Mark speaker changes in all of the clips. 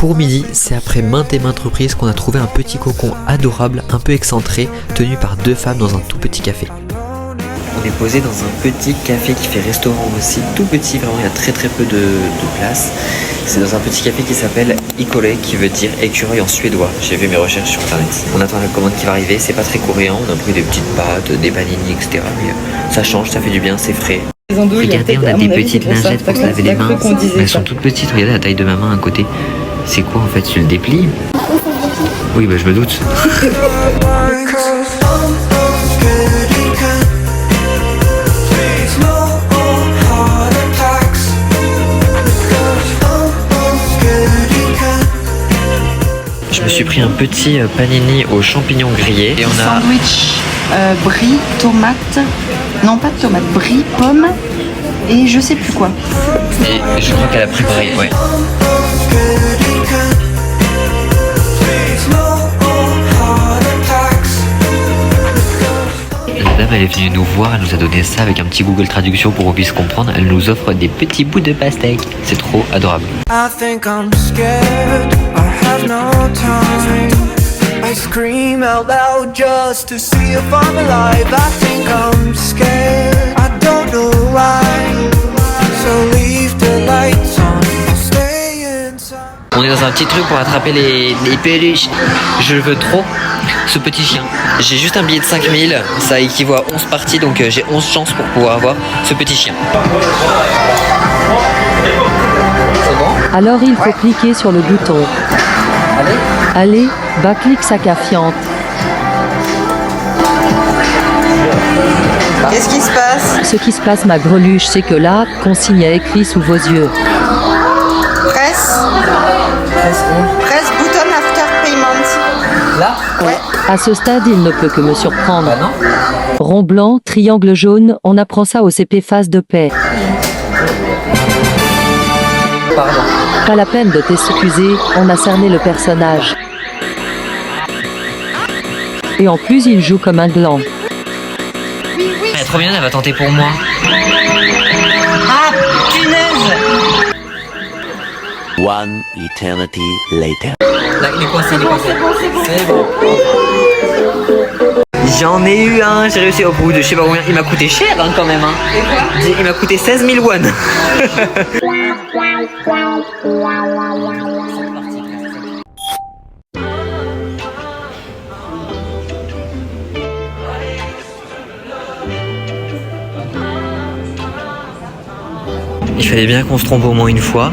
Speaker 1: Pour midi, c'est après maintes et maintes reprises qu'on a trouvé un petit cocon adorable, un peu excentré, tenu par deux femmes dans un tout petit café. On est posé dans un petit café qui fait restaurant aussi, tout petit, vraiment il y a très peu de place. C'est dans un petit café qui s'appelle Ikole, qui veut dire écureuil en suédois. J'ai fait mes recherches sur internet. On attend la commande qui va arriver, c'est pas très coréen, on a pris des petites pâtes, des panini, etc. Mais ça change, ça fait du bien, c'est frais. Regardez, on a des petites lingettes pour se laver les mains. Elles sont toutes petites, regardez la taille de ma main à côté. C'est quoi en fait, tu le déplies? Oui, bah je me doute. Je me suis pris un petit panini aux champignons grillés. Et on a
Speaker 2: sandwich brie, tomate, non pas de tomate, brie, pomme et je sais plus quoi.
Speaker 1: Et je crois qu'elle a préparé, ouais. La dame elle est venue nous voir, elle nous a donné ça avec un petit Google Traduction pour qu'on puisse comprendre. Elle nous offre des petits bouts de pastèque. C'est trop adorable. I scream out loud just to see if I'm alive. I think I'm scared, I don't know why. So leave the lights on, I'll stay inside. On est dans un petit truc pour attraper les peluches. Je veux trop ce petit chien. J'ai juste un billet de 5000, ça équivaut à 11 parties, donc j'ai 11 chances pour pouvoir avoir ce petit chien. C'est bon?
Speaker 3: Alors il faut cliquer sur le bouton. Allez, bah clique sa caffiante.
Speaker 2: Qu'est-ce qui se passe?
Speaker 3: Ce qui se passe ma greluche, c'est que là, consigne est écrit sous vos yeux.
Speaker 2: Presse button after payment.
Speaker 1: Là?
Speaker 2: Ouais.
Speaker 3: À ce stade, il ne peut que me surprendre.
Speaker 1: Bah non.
Speaker 3: Rond blanc, triangle jaune, on apprend ça au CP phase de paix.
Speaker 1: Pardon.
Speaker 3: Pas la peine de t'excuser, on a cerné le personnage. Et en plus, il joue comme un gland.
Speaker 1: Elle est trop bien, elle va tenter pour moi.
Speaker 2: Ah, punaise!
Speaker 4: One eternity later.
Speaker 1: Là, il est coincé, C'est bon. J'en ai eu un, j'ai réussi au bout de je sais pas combien. Il m'a coûté cher hein, quand même. Hein. Il m'a coûté 16 000 won. Il fallait bien qu'on se trompe au moins une fois.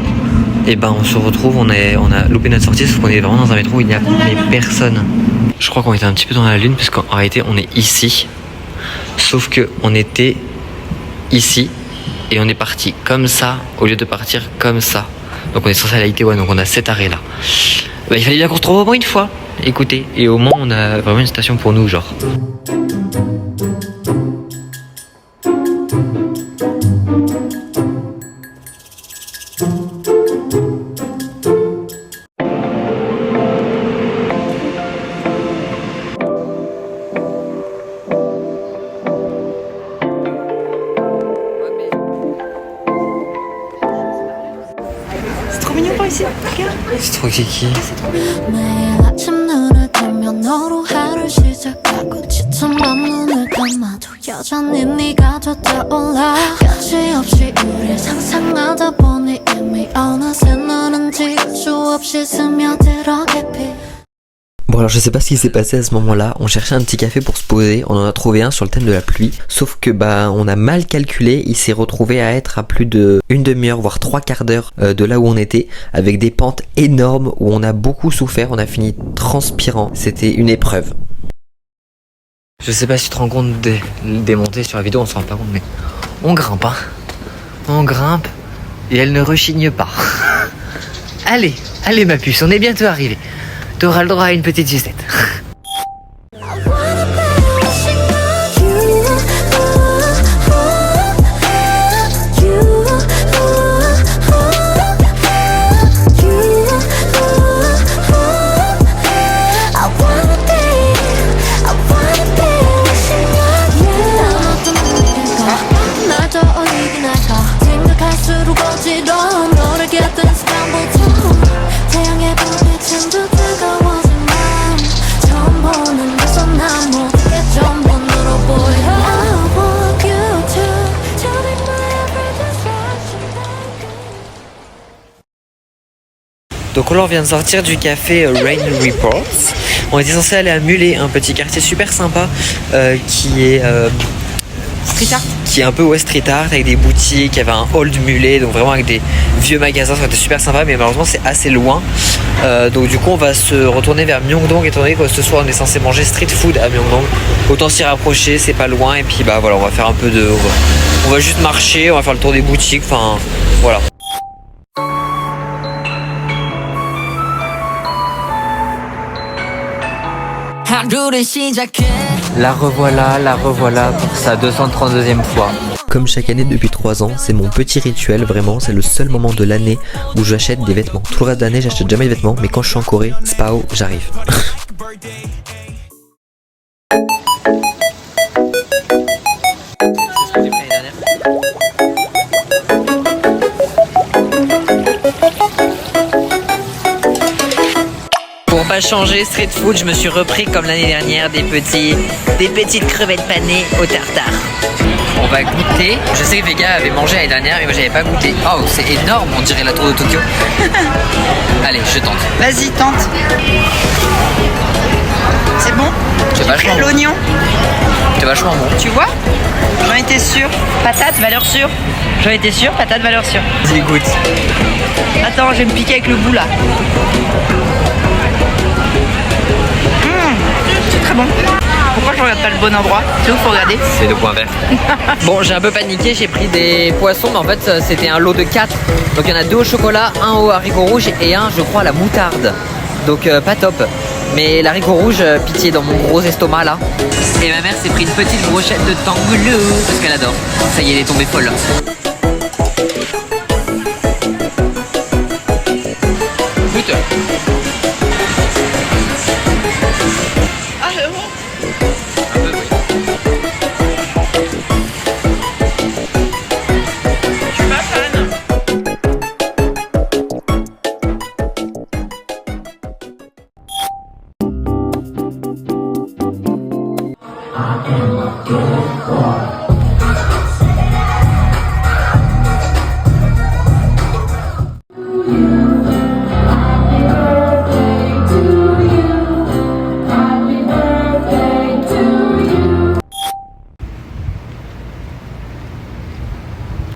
Speaker 1: Et ben on se retrouve, on a loupé notre sortie, sauf qu'on est vraiment dans un métro où il n'y a personne. Je crois qu'on était un petit peu dans la lune, parce qu'en réalité on est ici. Sauf que on était ici et on est parti comme ça au lieu de partir comme ça. Donc on est censé aller à Itaewon, donc on a cet arrêt là. Bah, il fallait bien qu'on se trouve au moins une fois. Écoutez, et au moins on a vraiment une station pour nous genre.
Speaker 2: C'est trop mignon par ici, regarde.
Speaker 1: C'est trop kiki. Bon alors je sais pas ce qui s'est passé à ce moment-là, on cherchait un petit café pour se poser, on en a trouvé un sur le thème de la pluie, sauf que bah on a mal calculé, il s'est retrouvé à être à plus de une demi-heure voire 3/4 d'heure de là où on était, avec des pentes énormes où on a beaucoup souffert, on a fini transpirant, c'était une épreuve. Je sais pas si tu te rends compte des montées sur la vidéo, on se rend pas compte mais on grimpe hein, on grimpe et elle ne rechigne pas. Allez, allez ma puce, on est bientôt arrivé. T'auras le droit à une petite sucette. Donc là on vient de sortir du café Rain Reports. On était censé aller à Mulé, un petit quartier super sympa qui est
Speaker 2: Street art.
Speaker 1: qui est un peu ouais, street art avec des boutiques, il y avait un hall du Mulet, donc vraiment avec des vieux magasins, ça était super sympa, mais malheureusement c'est assez loin. Donc du coup on va se retourner vers Myeongdong étant donné que ce soir on est censé manger street food à Myeongdong. Autant s'y rapprocher, c'est pas loin et puis bah voilà on va faire un peu de... On va juste marcher, on va faire le tour des boutiques, enfin voilà. La revoilà pour sa 232e fois. Comme chaque année depuis 3 ans, c'est mon petit rituel, vraiment, c'est le seul moment de l'année où j'achète des vêtements. Tout le reste de l'année, j'achète jamais de vêtements, mais quand je suis en Corée, Spao, j'arrive. Pour pas changer street food, je me suis repris comme l'année dernière des petites crevettes panées au tartare. On va goûter. Je sais que Vega avait mangé l'année dernière, mais moi j'avais pas goûté. Oh, c'est énorme, on dirait la tour de Tokyo. Allez, je tente.
Speaker 2: Vas-y, tente. C'est bon?
Speaker 1: C'est vachement bon.
Speaker 2: L'oignon,
Speaker 1: C'est vachement bon.
Speaker 2: tu vois? J'en étais sûre. Patate, valeur sûre. J'en étais sûre, patate, valeur sûre.
Speaker 1: Vas-y, goûte.
Speaker 2: Attends, je vais me piquer avec le bout là. C'est très bon. Pourquoi je regarde pas le bon endroit? C'est où faut regarder?
Speaker 1: C'est 2 points verts. Bon, j'ai un peu paniqué, j'ai pris des poissons, mais en fait c'était un lot de 4. Donc il y en a 2 au chocolat, 1 au haricot rouge et 1 je crois à la moutarde. Donc pas top. Mais l'haricot rouge, pitié dans mon gros estomac là. Et ma mère s'est pris une petite brochette de tangoulou parce qu'elle adore. Ça y est, elle est tombée folle. Goûte.
Speaker 2: Ah, c'est bon.
Speaker 1: Un peu, oui.
Speaker 2: Je suis pas fan.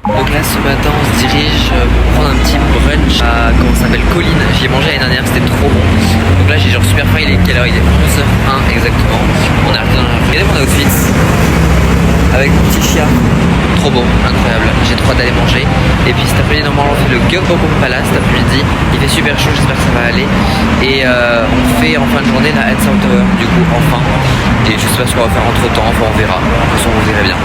Speaker 1: Donc là ce matin on se dirige pour prendre un petit brunch à comment ça s'appelle Colline. J'y ai mangé l'année dernière, c'était trop bon. Donc là j'ai genre super faim, il est quelle heure? Il est 11h01 exactement. On est arrivé dans la... Regardez mon outfit avec mon petit chien. Trop beau, incroyable. J'ai trop hâte d'aller manger. Et puis cet après-midi normalement on fait le Gyeongbokgung Palace cet après-midi. Il fait super chaud, j'espère que ça va aller. Et on fait en fin de journée la Hansao Tower du coup enfin. Et je sais pas ce qu'on va faire entre temps, enfin on verra. De toute façon vous verrez bien.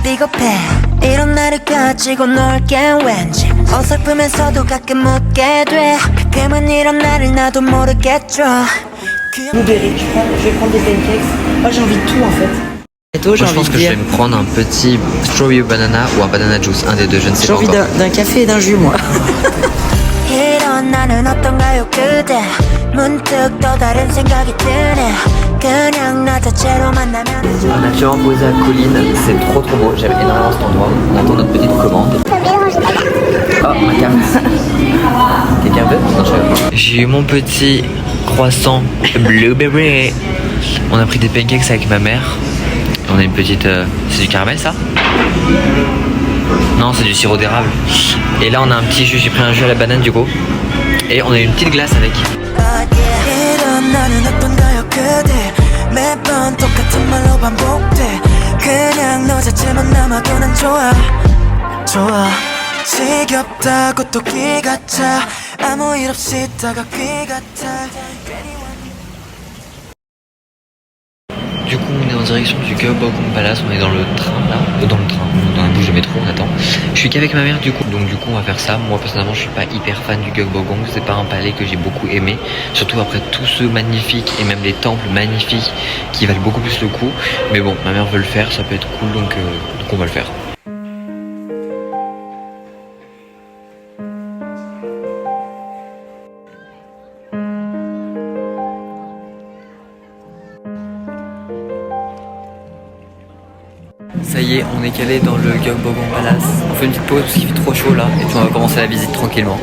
Speaker 5: 삐겁해 이런 나를 가지고 놀게 왠지 어설프면서도 가끔 웃게 돼 가끔은 이런 나를 나도 모르겠죠
Speaker 2: Blueberry, je vais prendre des pancakes. Moi j'ai envie de tout en fait.
Speaker 1: Moi, je pense que je vais me prendre un petit strawberry banana ou un banana juice, un des deux, je ne sais
Speaker 2: J'ai
Speaker 1: pas
Speaker 2: envie
Speaker 1: encore.
Speaker 2: d'un café et d'un jus moi.
Speaker 5: 이런 나는 어떤가요 그대 문득 또 다른 생각이 드네 그냥 나 자체로 만나면
Speaker 1: On a actuellement posé à Colline, c'est trop beau, j'aime énormément cet endroit. On attend notre petite commande. Oh, ma carte. Quelqu'un veut? Non, je savais pas. J'ai eu mon petit croissant blueberry. On a pris des pancakes avec ma mère. On a une petite... C'est du caramel ça? Non, c'est du sirop d'érable. Et là on a un petit jus, j'ai pris un jus à la banane du coup. Et on a une petite glace avec.
Speaker 5: 이런 나는 어떤가요 그대 매번 똑같은 말로 반복돼 그냥 너 자체만 남아도 난 좋아 지겹다고 또 귀가 차 아무 일 없이 다가귀 같아
Speaker 1: Du coup on est en direction du Gyeongbokgung Palace, on est dans le train là, dans la bouche de métro, on attend. Je suis qu'avec ma mère du coup, donc du coup on va faire ça. Moi personnellement je suis pas hyper fan du Gyeongbokgung, c'est pas un palais que j'ai beaucoup aimé, surtout après tous ceux magnifiques et même les temples magnifiques qui valent beaucoup plus le coup. Mais bon, ma mère veut le faire, ça peut être cool donc on va le faire. est calé dans le Gyeongbokgung Palace. On fait une petite pause parce qu'il fait trop chaud là et puis on va commencer la visite tranquillement.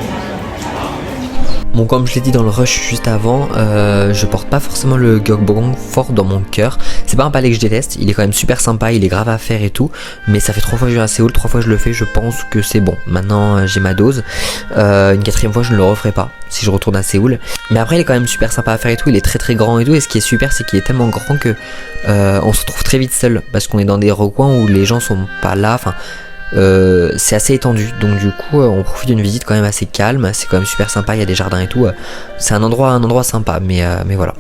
Speaker 1: Bon, comme je l'ai dit dans le rush juste avant, je porte pas forcément le Gyeongbokgung fort dans mon cœur. C'est pas un palais que je déteste, il est quand même super sympa, il est grave à faire et tout. Mais ça fait 3 fois que je vais à Séoul, 3 fois que je le fais, je pense que c'est bon. Maintenant j'ai ma dose. Une 4e fois je ne le referai pas si je retourne à Séoul. Mais après il est quand même super sympa à faire et tout, il est très grand et tout. Et ce qui est super c'est qu'il est tellement grand que on se retrouve très vite seul. Parce qu'on est dans des recoins où les gens sont pas là, enfin... c'est assez étendu, donc du coup on profite d'une visite quand même assez calme. C'est quand même super sympa, il y a des jardins et tout. C'est un endroit sympa, mais voilà.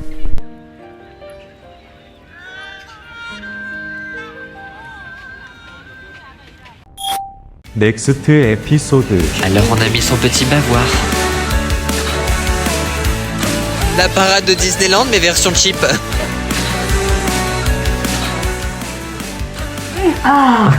Speaker 6: 넥스트 에피소드.
Speaker 1: Alors on a mis son petit bavoir. La parade de Disneyland mais version cheap.
Speaker 2: Ah